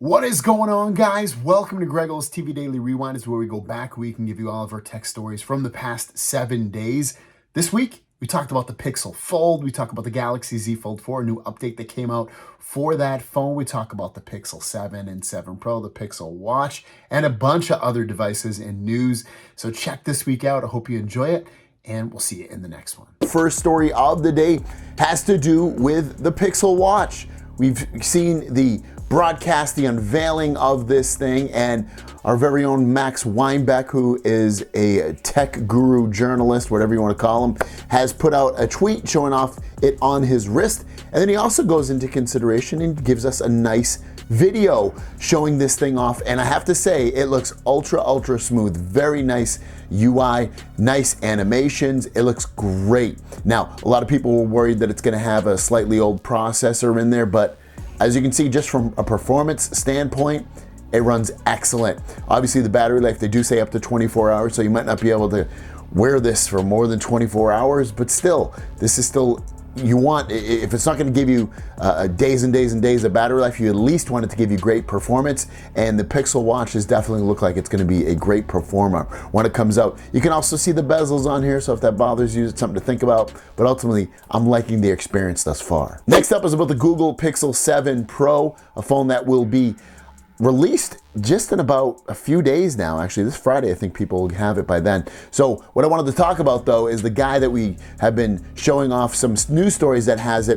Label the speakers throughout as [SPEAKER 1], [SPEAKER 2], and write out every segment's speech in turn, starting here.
[SPEAKER 1] What is going on, guys? Welcome to Greggle's TV Daily Rewind. Is where we go back a week and give you all of our tech stories from the past 7 days. This week, we talked about the Pixel Fold. We talked about the Galaxy Z Fold 4, a new update that came out for that phone. We talk about the Pixel 7 and 7 Pro, the Pixel Watch, and a bunch of other devices and news. So check this week out. I hope you enjoy it, and we'll see you in the next one. First story of the day has to do with the Pixel Watch. We've seen the broadcast, the unveiling of this thing, and our very own Max Weinbeck, who is a tech guru journalist, whatever you want to call him, has put out a tweet showing off it on his wrist. And then he also goes into consideration and gives us a nice video showing this thing off. And I have to say, it looks ultra smooth, very nice UI, nice animations. It looks great. Now, a lot of people were worried that it's going to have a slightly old processor in there, but as you can see, just from a performance standpoint, it runs excellent. Obviously, the battery life, they do say up to 24 hours, so you might not be able to wear this for more than 24 hours, but still, this is still, you want, if it's not gonna give you days and days and days of battery life, you at least want it to give you great performance, and the Pixel Watch is definitely look like it's gonna be a great performer when it comes out. You can also see the bezels on here, so if that bothers you, it's something to think about, but ultimately, I'm liking the experience thus far. Next up is about the Google Pixel 7 Pro, a phone that will be released just in about a few days now. Actually, this Friday, I think people will have it by then. So what I wanted to talk about, though, is the guy that we have been showing off some news stories that has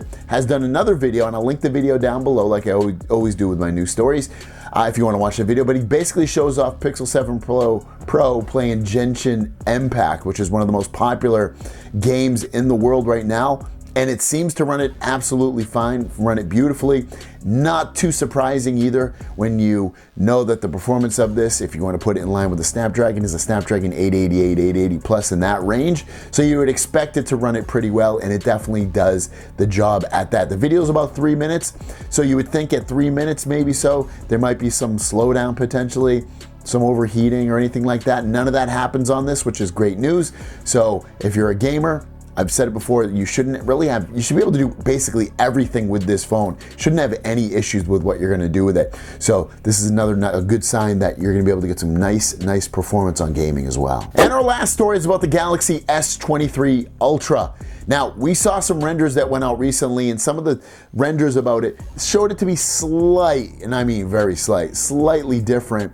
[SPEAKER 1] done another video, and I'll link the video down below like I always do with my news stories if you want to watch the video. But he basically shows off Pixel 7 Pro playing Genshin Impact, which is one of the most popular games in the world right now. And it seems to run it absolutely fine, run it beautifully. Not too surprising either when you know that the performance of this, if you want to put it in line with the Snapdragon, is a Snapdragon 888, 880 plus in that range. So you would expect it to run it pretty well, and it definitely does the job at that. The video is about 3 minutes, so you would think at 3 minutes maybe so, there might be some slowdown potentially, some overheating or anything like that. None of that happens on this, which is great news. So if you're a gamer, I've said it before, you should be able to do basically everything with this phone. Shouldn't have any issues with what you're gonna do with it. So this is a good sign that you're gonna be able to get some nice performance on gaming as well. And our last story is about the Galaxy S23 Ultra. Now, we saw some renders that went out recently, and some of the renders about it showed it to be slight, and I mean very slight, slightly different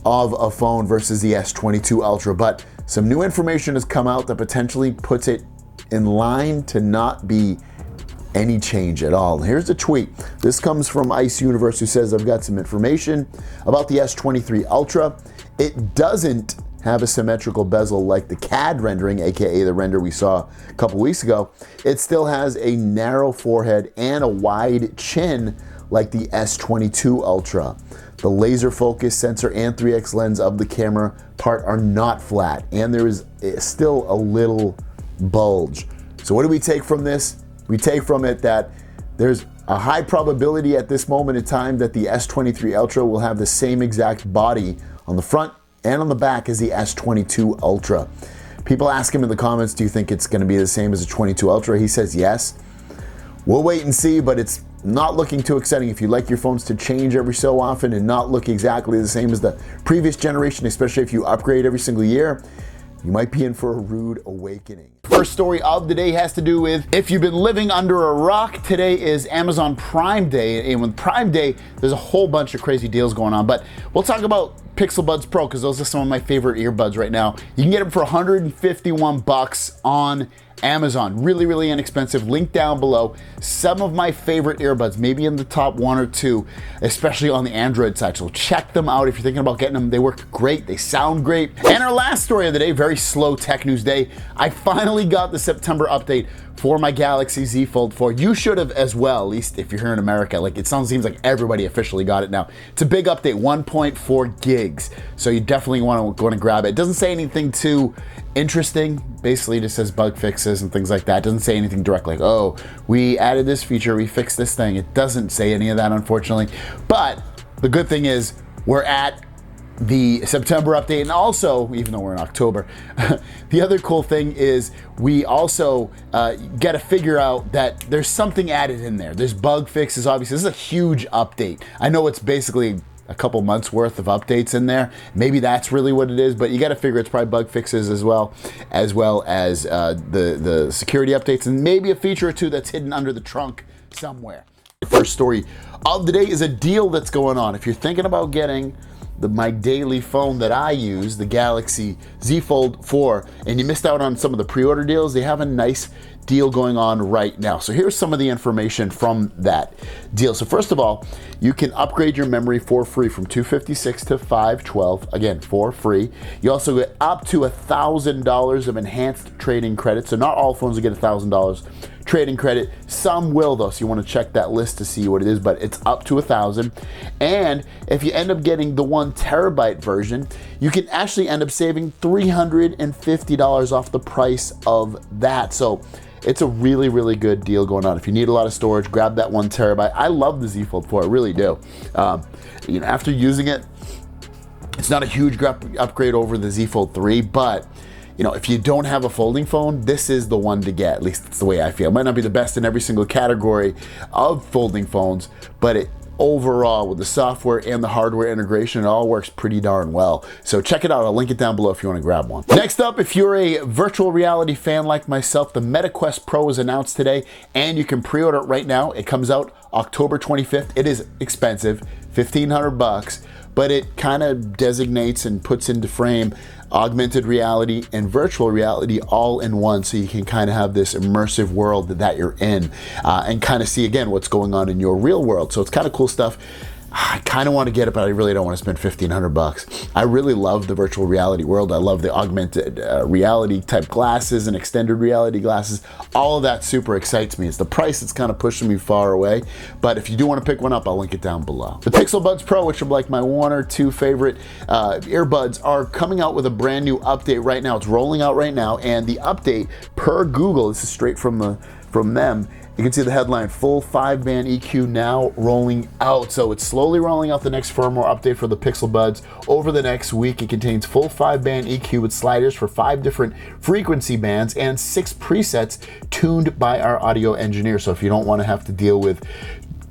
[SPEAKER 1] of a phone versus the S22 Ultra, but some new information has come out that potentially puts it in line to not be any change at all. Here's a tweet. This comes from Ice Universe, who says, I've got some information about the S23 Ultra. It doesn't have a symmetrical bezel like the CAD rendering, aka the render we saw a couple weeks ago. It still has a narrow forehead and a wide chin like the S22 Ultra. The laser focus sensor and 3x lens of the camera part are not flat, and there is still a little bulge. So what do we take from this? We take from it that there's a high probability at this moment in time that the S23 Ultra will have the same exact body on the front and on the back as the S22 Ultra. People ask him in the comments, do you think it's going to be the same as the 22 Ultra? He says yes. We'll wait and see, but it's not looking too exciting. If you like your phones to change every so often and not look exactly the same as the previous generation, especially if you upgrade every single year, you might be in for a rude awakening. First story of the day has to do with, if you've been living under a rock, today is Amazon Prime Day, and with Prime Day, there's a whole bunch of crazy deals going on, but we'll talk about Pixel Buds Pro, because those are some of my favorite earbuds right now. You can get them for 151 bucks on Amazon. Really inexpensive. Link down below. Some of my favorite earbuds, maybe in the top 1 or 2, especially on the Android side. So check them out if you're thinking about getting them. They work great. They sound great. And our last story of the day, very slow tech news day. I finally got the September update for my Galaxy Z Fold 4. You should have as well, at least if you're here in America. Like, it seems like everybody officially got it now. It's a big update, 1.4 gigs. So you definitely want to grab it. It doesn't say anything too interesting. Basically, it just says bug fixes and things like that. It doesn't say anything direct like, oh, we added this feature, we fixed this thing. It doesn't say any of that, unfortunately. But the good thing is we're at the September update, and also, even though we're in October, the other cool thing is we also get to figure out that there's something added in there. There's bug fixes, obviously. This is a huge update. I know it's basically a couple months worth of updates in there. Maybe that's really what it is, but you got to figure it's probably bug fixes as well as the security updates, and maybe a feature or two that's hidden under the trunk somewhere. The first story of the day is a deal that's going on. If you're thinking about getting my daily phone that I use, the Galaxy Z Fold 4, and you missed out on some of the pre-order deals, they have a nice deal going on right now. So here's some of the information from that deal. So first of all, you can upgrade your memory for free from 256 to 512, again, for free. You also get up to $1,000 of enhanced trading credit. So not all phones will get $1,000 trading credit. Some will though, so you want to check that list to see what it is, but it's up to 1,000. And if you end up getting the 1 terabyte version, you can actually end up saving $350 off the price of that. So it's a really, really good deal going on. If you need a lot of storage, grab that 1 terabyte. I love the Z Fold 4, I really do. After using it, it's not a huge upgrade over the Z Fold 3, but if you don't have a folding phone, this is the one to get. At least that's the way I feel. It might not be the best in every single category of folding phones, but overall, with the software and the hardware integration, it all works pretty darn well. So check it out. I'll link it down below if you want to grab one. Next up, if you're a virtual reality fan like myself, the MetaQuest Pro is announced today, and you can pre-order it right now. It comes out October 25th. It is expensive, $1,500, but it kind of designates and puts into frame augmented reality and virtual reality all in one, so you can kind of have this immersive world that you're in and kind of see again what's going on in your real world. So it's kind of cool stuff. I kind of want to get it, but I really don't want to spend $1,500. I really love the virtual reality world. I love the augmented reality type glasses and extended reality glasses. All of that super excites me. It's the price that's kind of pushing me far away. But if you do want to pick one up, I'll link it down below. The Pixel Buds Pro, which are like my 1 or 2 favorite earbuds, are coming out with a brand new update right now. It's rolling out right now, and the update per Google, this is straight from them. You can see the headline, full 5-band EQ now rolling out. So it's slowly rolling out the next firmware update for the Pixel Buds over the next week. It contains full 5-band EQ with sliders for 5 different frequency bands and 6 presets tuned by our audio engineer. So if you don't want to have to deal with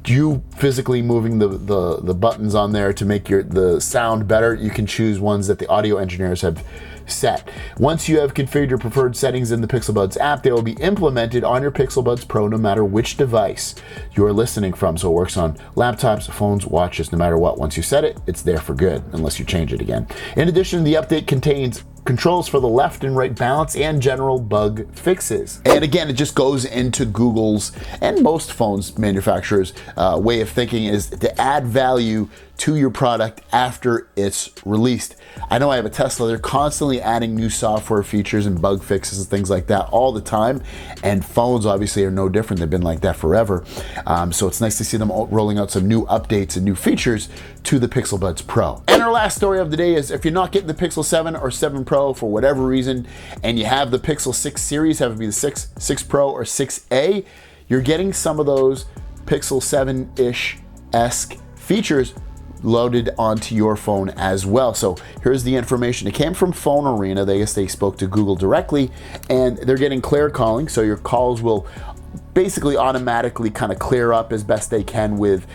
[SPEAKER 1] you physically moving the buttons on there to make the sound better, you can choose ones that the audio engineers have set. Once you have configured your preferred settings in the Pixel Buds app, they will be implemented on your Pixel Buds Pro no matter which device you are listening from. So it works on laptops, phones, watches, no matter what. Once you set it, it's there for good, unless you change it again. In addition, the update contains controls for the left and right balance and general bug fixes. And again, it just goes into Google's and most phones manufacturers' way of thinking, is to add value to your product after it's released. I know I have a Tesla. They're constantly adding new software features and bug fixes and things like that all the time. And phones obviously are no different. They've been like that forever. So it's nice to see them rolling out some new updates and new features to the Pixel Buds Pro. And our last story of the day is, if you're not getting the Pixel 7 or 7 Pro for whatever reason, and you have the Pixel 6 series, have it be the 6 Pro or 6A, you're getting some of those Pixel 7-ish-esque features loaded onto your phone as well. So here's the information. It came from Phone Arena. They spoke to Google directly, and they're getting clear calling, so your calls will basically automatically kind of clear up as best they can with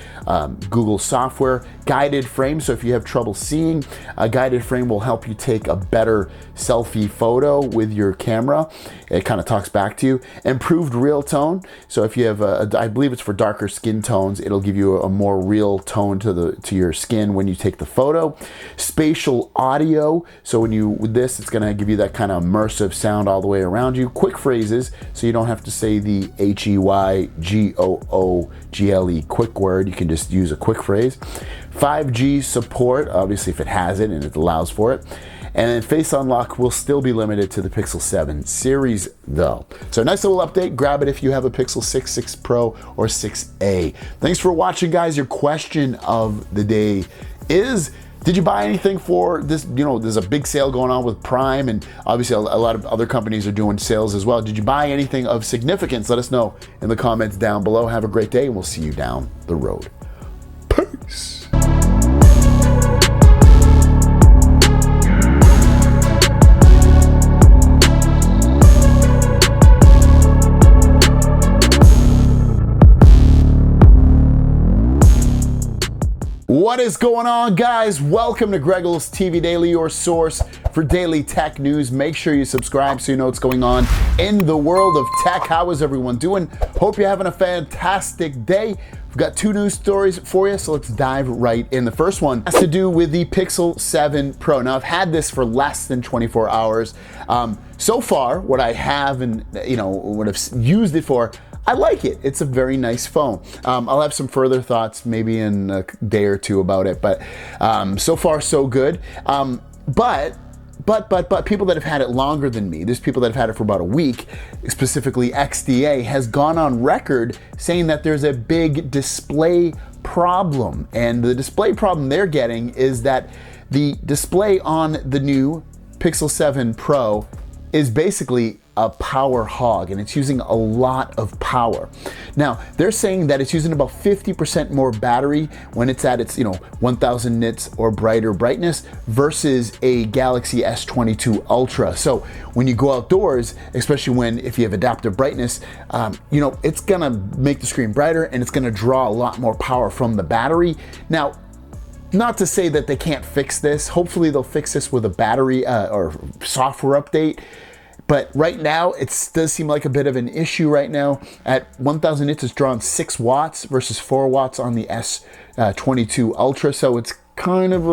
[SPEAKER 1] Google software. Guided frame, so if you have trouble seeing, a guided frame will help you take a better selfie photo with your camera. It kind of talks back to you. Improved real tone, so if you have I believe it's for darker skin tones, it'll give you a more real tone to your skin when you take the photo. Spatial audio, so with this, it's going to give you that kind of immersive sound all the way around you. Quick phrases, so you don't have to say the HEYGOOGLE quick word. You can just use a quick phrase. 5G support, obviously if it has it and it allows for it. And then Face Unlock will still be limited to the Pixel 7 series though. So nice little update. Grab it if you have a Pixel 6, 6 Pro, or 6A. Thanks for watching, guys. Your question of the day is, did you buy anything for this? There's a big sale going on with Prime, and obviously a lot of other companies are doing sales as well. Did you buy anything of significance? Let us know in the comments down below. Have a great day, and we'll see you down the road. Peace. What is going on, guys? Welcome to Greggles TV Daily, your source for daily tech news. Make sure you subscribe so you know what's going on in the world of tech. How is everyone doing? Hope you're having a fantastic day. We've got two news stories for you, so let's dive right in. The first one has to do with the Pixel 7 Pro. Now, I've had this for less than 24 hours. So far, what I have and what I've used it for, I like it. It's a very nice phone. I'll have some further thoughts maybe in a day or two about it, but so far so good. But people that have had it longer than me, there's people that have had it for about a week, specifically XDA, has gone on record saying that there's a big display problem. And the display problem they're getting is that the display on the new Pixel 7 Pro is basically a power hog, and it's using a lot of power. Now, they're saying that it's using about 50% more battery when it's at its 1000 nits or brighter brightness versus a Galaxy S22 Ultra. So when you go outdoors, especially if you have adaptive brightness, it's gonna make the screen brighter and it's gonna draw a lot more power from the battery. Now, not to say that they can't fix this. Hopefully they'll fix this with a battery or software update. But right now, it does seem like a bit of an issue right now. At 1000 nits, it's drawing 6 watts versus 4 watts on the S22 Ultra. So it's kind of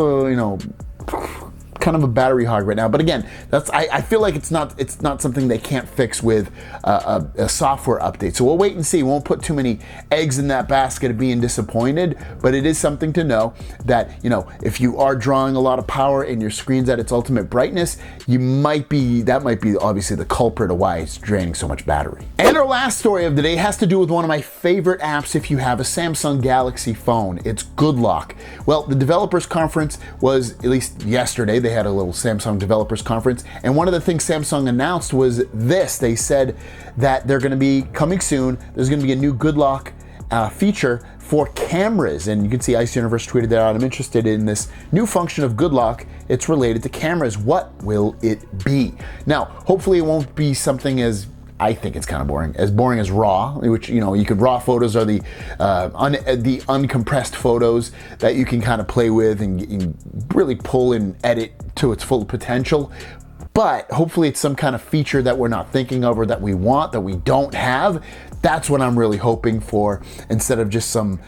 [SPEAKER 1] a battery hog right now. But again, I feel like it's not something they can't fix with a software update. So we'll wait and see. We won't put too many eggs in that basket of being disappointed, but it is something to know that if you are drawing a lot of power and your screen's at its ultimate brightness, that might be obviously the culprit of why it's draining so much battery. And our last story of the day has to do with one of my favorite apps if you have a Samsung Galaxy phone. It's Good Lock. Well, the developers conference was, at least yesterday, they had a little Samsung developers conference, and one of the things Samsung announced was this. They said that they're going to be coming soon. There's going to be a new Good Lock feature for cameras, and you can see Ice Universe tweeted that out. I'm interested in this new function of Good Lock. It's related to cameras. What will it be? Now, hopefully it won't be something as, I think it's kind of boring as RAW, which, you could RAW photos are the uncompressed photos that you can kind of play with and really pull and edit to its full potential. But hopefully it's some kind of feature that we're not thinking of or that we want, that we don't have. That's what I'm really hoping for, instead of just some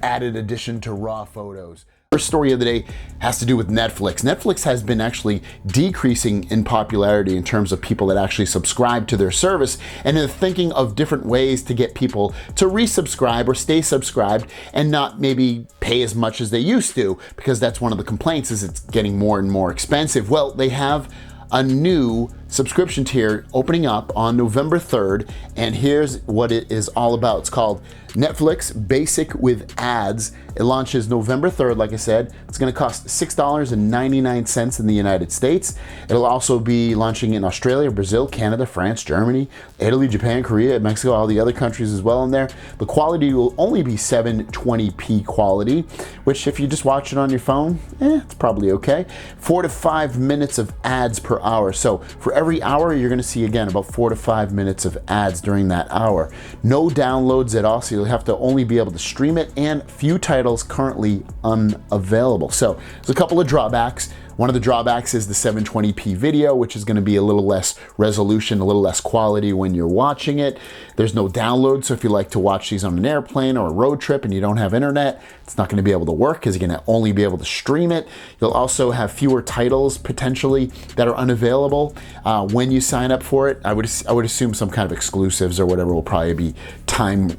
[SPEAKER 1] added addition to RAW photos. First story of the day has to do with Netflix. Netflix has been actually decreasing in popularity in terms of people that actually subscribe to their service, and they're thinking of different ways to get people to resubscribe or stay subscribed and not maybe pay as much as they used to, because that's one of the complaints, is it's getting more and more expensive. Well, they have a new subscription tier opening up on November 3rd, and here's what it is all about. It's called Netflix Basic with Ads. It launches November 3rd, like I said. It's gonna cost $6.99 in the United States. It'll also be launching in Australia, Brazil, Canada, France, Germany, Italy, Japan, Korea, Mexico, all the other countries as well in there. The quality will only be 720p quality, which if you just watch it on your phone, it's probably okay. 4 to 5 minutes of ads per hour. So for every hour, you're gonna see, again, about 4 to 5 minutes of ads during that hour. No downloads at all, so you'll have to only be able to stream it, and few titles currently unavailable. So there's a couple of drawbacks. One of the drawbacks is the 720p video, which is going to be a little less resolution, a little less quality when you're watching it. There's no download, so if you like to watch these on an airplane or a road trip and you don't have internet, it's not going to be able to work because you're going to only be able to stream it. You'll also have fewer titles potentially that are unavailable when you sign up for it. I would assume some kind of exclusives or whatever will probably be time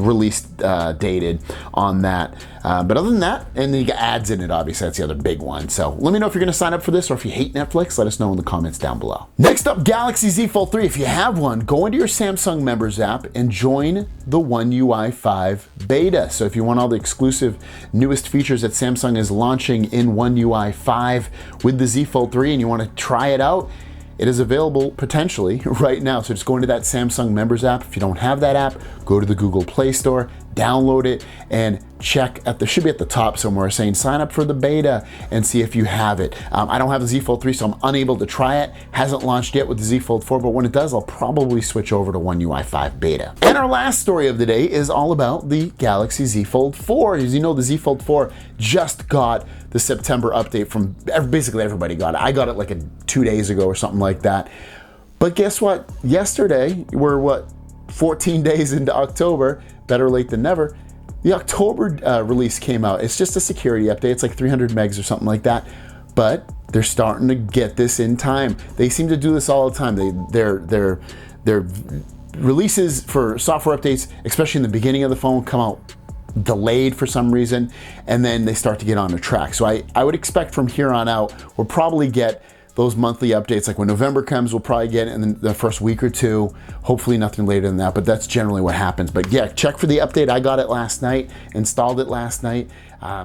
[SPEAKER 1] release dated on that. But other than that, and then you got ads in it, obviously, that's the other big one. So let me know if you're gonna sign up for this, or if you hate Netflix, let us know in the comments down below. Next up, Galaxy Z Fold 3. If you have one, go into your Samsung members app and join the One UI 5 beta. So if you want all the exclusive newest features that Samsung is launching in One UI 5 with the Z Fold 3, and you wanna try it out, it is available potentially right now. So just go into that Samsung members app. If you don't have that app, go to the Google Play Store, download it and check at the, should be at the top somewhere saying sign up for the beta and see if you have it. I don't have the Z Fold 3, so I'm unable to try it. Hasn't launched yet with the Z Fold 4, but when it does, I'll probably switch over to One UI 5 beta. And our last story of the day is all about the Galaxy Z Fold 4. As you know, the Z Fold 4 just got the September update from basically everybody got it. I got it like 2 days ago or something like that. But guess what? Yesterday, we're 14 days into October, better late than never. The October release came out. It's just a security update. It's like 300 megs or something like that. But they're starting to get this in time. They seem to do this all the time. Their releases for software updates, especially in the beginning of the phone, come out delayed for some reason, and then they start to get on a track. So I would expect from here on out, we'll probably get those monthly updates. Like when November comes, we'll probably get it in the first week or two, hopefully nothing later than that, but that's generally what happens. But yeah, check for the update. I got it last night, installed it last night.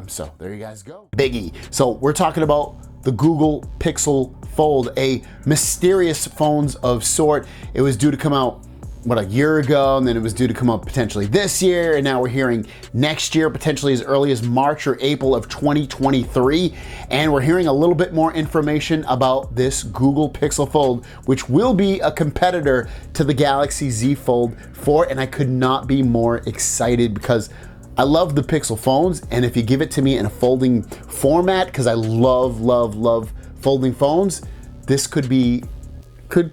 [SPEAKER 1] So there you guys go. Biggie. So we're talking about the Google Pixel Fold, a mysterious phones of sort. It was due to come out a year ago, and then it was due to come out potentially this year, and now we're hearing next year, potentially as early as March or April of 2023. And we're hearing a little bit more information about this Google Pixel Fold, which will be a competitor to the Galaxy Z Fold 4, and I could not be more excited because I love the Pixel phones, and if you give it to me in a folding format, because I love folding phones, this could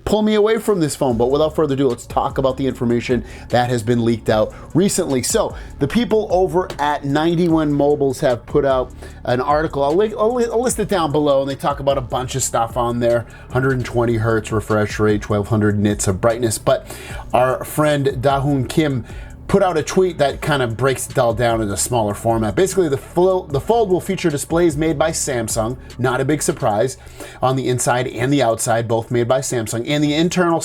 [SPEAKER 1] pull me away from this phone. But without further ado, let's talk about the information that has been leaked out recently. So the people over at 91 Mobiles have put out an article. I'll list it down below, and they talk about a bunch of stuff on there. 120 hertz refresh rate, 1200 nits of brightness. But our friend Dahoon Kim put out a tweet that kind of breaks it all down in a smaller format. Basically, the Fold will feature displays made by Samsung, not a big surprise, on the inside and the outside, both made by Samsung. And the internal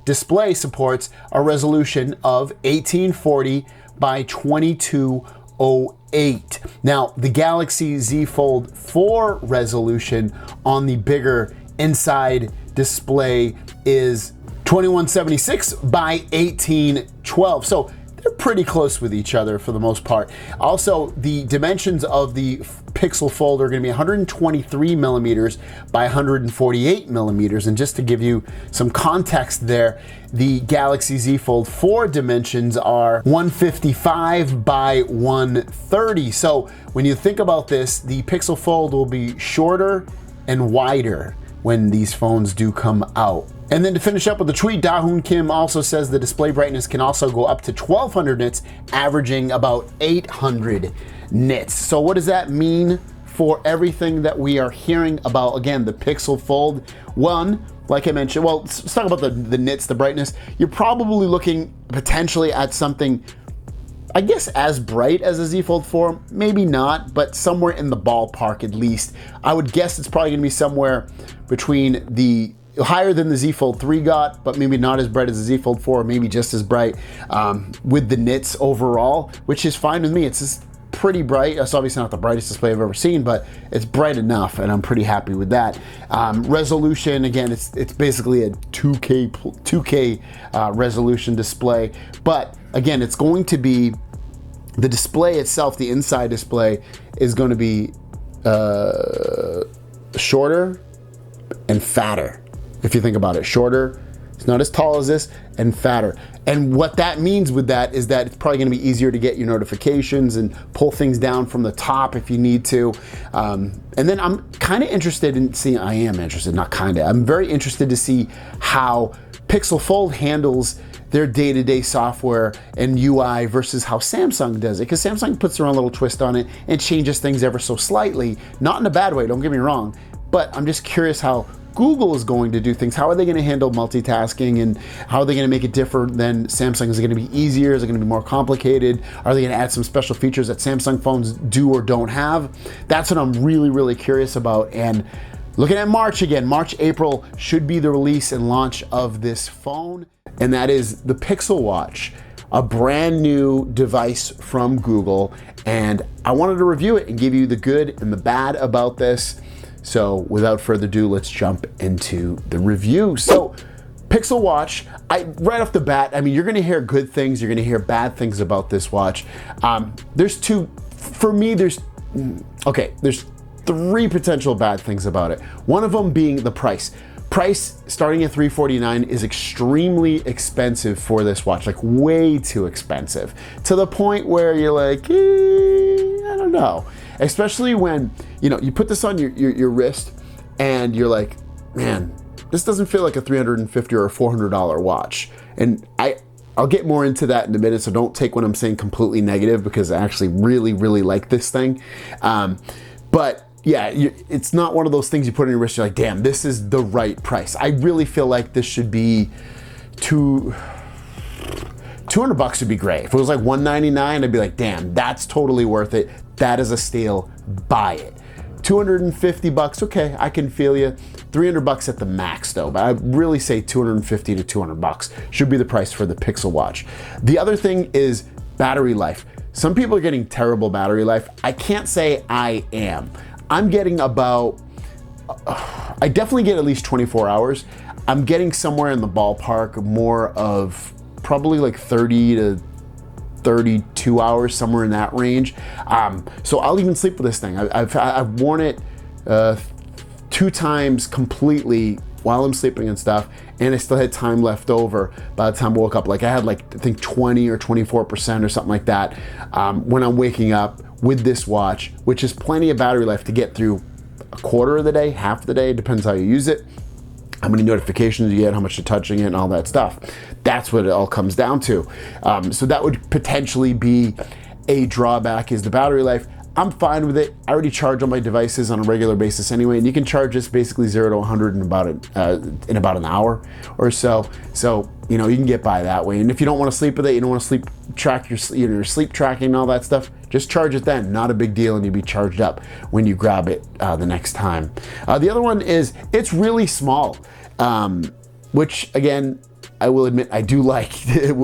[SPEAKER 1] display supports a resolution of 1840 by 2208. Now, the Galaxy Z Fold 4 resolution on the bigger inside display is 2176 by 1812. So they're pretty close with each other for the most part. Also, the dimensions of the Pixel Fold are going to be 123 millimeters by 148 millimeters. And just to give you some context there, the Galaxy Z Fold 4 dimensions are 155 by 130. So when you think about this, the Pixel Fold will be shorter and wider when these phones do come out. And then to finish up with the tweet, Dahoon Kim also says the display brightness can also go up to 1200 nits, averaging about 800 nits. So what does that mean for everything that we are hearing about, again, the Pixel Fold? One, like I mentioned, well, let's talk about the nits, the brightness. You're probably looking potentially at something, I guess, as bright as a Z Fold 4, maybe not, but somewhere in the ballpark at least. I would guess it's probably gonna be somewhere between the higher than the Z Fold 3 got, but maybe not as bright as the Z Fold 4, maybe just as bright with the nits overall, which is fine with me. It's just pretty bright. It's obviously not the brightest display I've ever seen, but it's bright enough, and I'm pretty happy with that. Resolution, again, it's basically a 2K resolution display, but again, it's going to be, the display itself, the inside display, is going to be shorter and fatter. If you think about it, shorter, it's not as tall as this, and fatter. And what that means with that is that it's probably gonna be easier to get your notifications and pull things down from the top if you need to. And then I'm kind of interested in seeing, I'm very interested to see how Pixel Fold handles their day-to-day software and UI versus how Samsung does it, because Samsung puts their own little twist on it and changes things ever so slightly, not in a bad way, don't get me wrong, but I'm just curious how Google is going to do things. How are they going to handle multitasking, and how are they going to make it different than Samsung? Is it going to be easier? Is it going to be more complicated? Are they going to add some special features that Samsung phones do or don't have? That's what I'm really curious about. And looking at March again, March, April should be the release and launch of this phone. And that is the Pixel Watch, a brand new device from Google. And I wanted to review it and give you the good and the bad about this. So without further ado, let's jump into the review. So Pixel watch, right off the bat, I mean, you're gonna hear good things, you're gonna hear bad things about this watch. There's three potential bad things about it. One of them being the price. Price starting at $349 is extremely expensive for this watch, like way too expensive, to the point where you're like, I don't know. Especially when, you know, you put this on your wrist and you're like, man, this doesn't feel like a $350 or a $400 watch. And I'll get more into that in a minute, so don't take what I'm saying completely negative, because I actually really, really like this thing. But yeah, it's not one of those things you put on your wrist, you're like, damn, this is the right price. I really feel like this should be $200 would be great. If it was like $199, I'd be like, damn, that's totally worth it. That is a steal, buy it. $250, okay, I can feel you. $300 at the max though, but I really say $250 to $200 should be the price for the Pixel watch. The other thing is battery life. Some people are getting terrible battery life. I can't say I am. I'm getting about, I definitely get at least 24 hours. I'm getting somewhere in the ballpark more of probably like 30 to 32 hours, somewhere in that range. So I'll even sleep with this thing. I've worn it 2 times completely while I'm sleeping and stuff, and I still had time left over by the time I woke up. Like I had like, I think 20 or 24% or something like that when I'm waking up with this watch, which is plenty of battery life to get through a quarter of the day, half the day, depends how you use it, how many notifications you get, how much you're touching it, and all that stuff. That's what it all comes down to. So that would potentially be a drawback, is the battery life. I'm fine with it. I already charge all my devices on a regular basis anyway, and you can charge this basically 0 to 100 in about an hour or so. So, you know, you can get by that way. And if you don't want to sleep with it, you don't want to track your sleep tracking and all that stuff, just charge it then. Not a big deal, and you'll be charged up when you grab it the next time. The other one is it's really small, which again, I will admit I do like.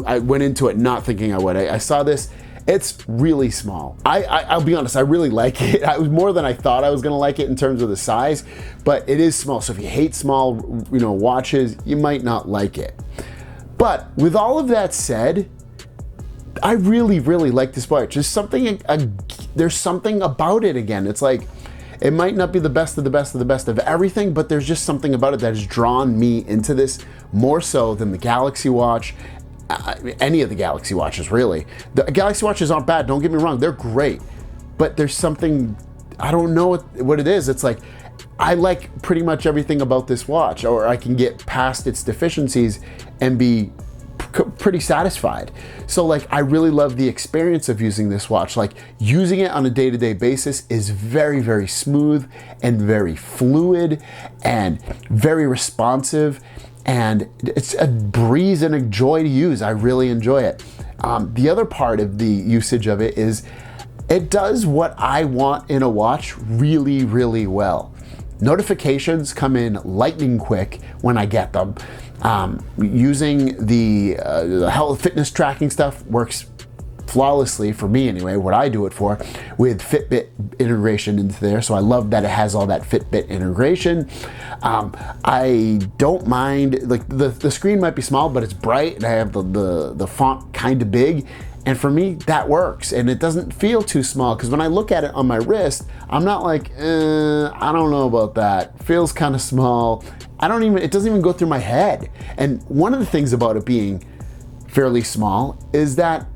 [SPEAKER 1] I went into it not thinking I would. I saw this. It's really small. I'll be honest, I really like it. It was more than I thought I was gonna like it in terms of the size, but it is small. So if you hate small, you know, watches, you might not like it. But with all of that said, I really, really like this watch. There's something about it again. It's like, it might not be the best of the best of the best of everything, but there's just something about it that has drawn me into this more so than the Galaxy Watch. Any of the Galaxy Watches, really. The Galaxy Watches aren't bad, don't get me wrong, they're great. But there's something, I don't know what it is. It's like, I like pretty much everything about this watch, or I can get past its deficiencies and be pretty satisfied. So like, I really love the experience of using this watch. Like, using it on a day-to-day basis is very, very smooth and very fluid and very responsive. And it's a breeze and a joy to use. I really enjoy it. The other part of the usage of it is it does what I want in a watch really, really well. Notifications come in lightning quick when I get them. Using the health fitness tracking stuff works flawlessly for me anyway, what I do it for, with Fitbit integration into there. So I love that it has all that Fitbit integration. I don't mind, like the screen might be small, but it's bright, and I have the font kind of big. And for me, that works, and it doesn't feel too small, because when I look at it on my wrist, I'm not like, I don't know about that. Feels kind of small. It doesn't even go through my head. And one of the things about it being fairly small is that,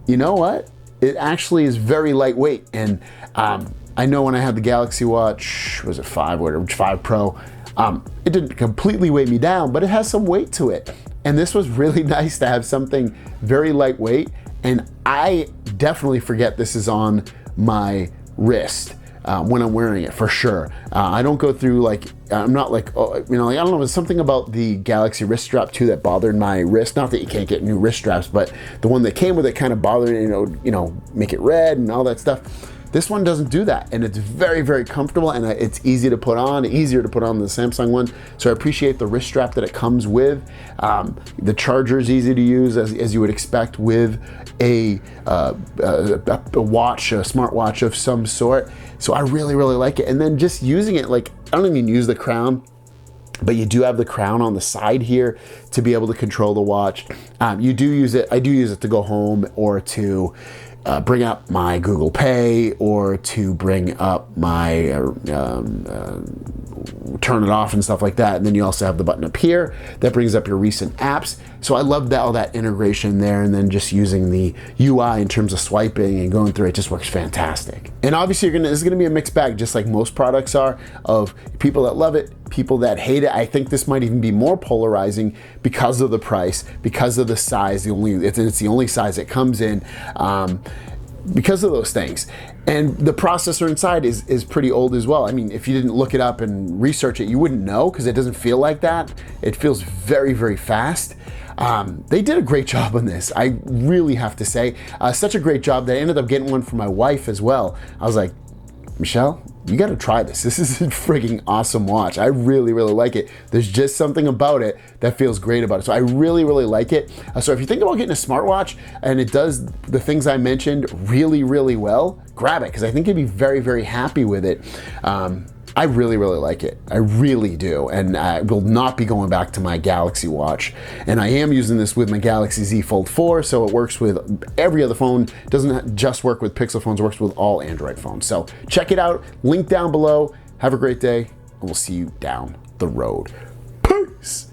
[SPEAKER 1] you know what? It actually is very lightweight. And I know when I had the Galaxy Watch, was it 5 or 5 Pro, it didn't completely weigh me down, but it has some weight to it. And this was really nice to have something very lightweight. And I definitely forget this is on my wrist when I'm wearing it, for sure. I don't go through like, I'm not like, oh, you know, like, I don't know, there's something about the Galaxy wrist strap too that bothered my wrist. Not that you can't get new wrist straps, but the one that came with it kind of bothered, you know, make it red and all that stuff. This one doesn't do that, and it's very, very comfortable, and it's easy to put on, easier to put on than the Samsung one. So I appreciate the wrist strap that it comes with. The charger is easy to use, as you would expect with a watch, a smartwatch of some sort. So I really, really like it. And then just using it, like, I don't even use the crown. but you do have the crown on the side here to be able to control the watch. You do use it, I do use it to go home or to bring up my Google Pay or to bring up my turn it off and stuff like that. And then you also have the button up here that brings up your recent apps. So I love that, all that integration there, and then just using the UI in terms of swiping and going through it just works fantastic. And obviously this is gonna be a mixed bag, just like most products are, of people that love it, people that hate it. I think this might even be more polarizing because of the price, because of the size. It's the only size it comes in. Because of those things. And the processor inside is pretty old as well. I mean, if you didn't look it up and research it, you wouldn't know, because it doesn't feel like that. It feels very, very fast. They did a great job on this, I really have to say. Such a great job that I ended up getting one for my wife as well. I was like, Michelle, you gotta try this. This is a frigging awesome watch. I really, really like it. There's just something about it that feels great about it. So I really, really like it. So if you think about getting a smartwatch and it does the things I mentioned really, really well, grab it, because I think you'd be very, very happy with it. I really, really like it. I really do. And I will not be going back to my Galaxy watch. And I am using this with my Galaxy Z Fold 4, so it works with every other phone. It doesn't just work with Pixel phones, it works with all Android phones. So check it out, link down below. Have a great day, and we'll see you down the road. Peace.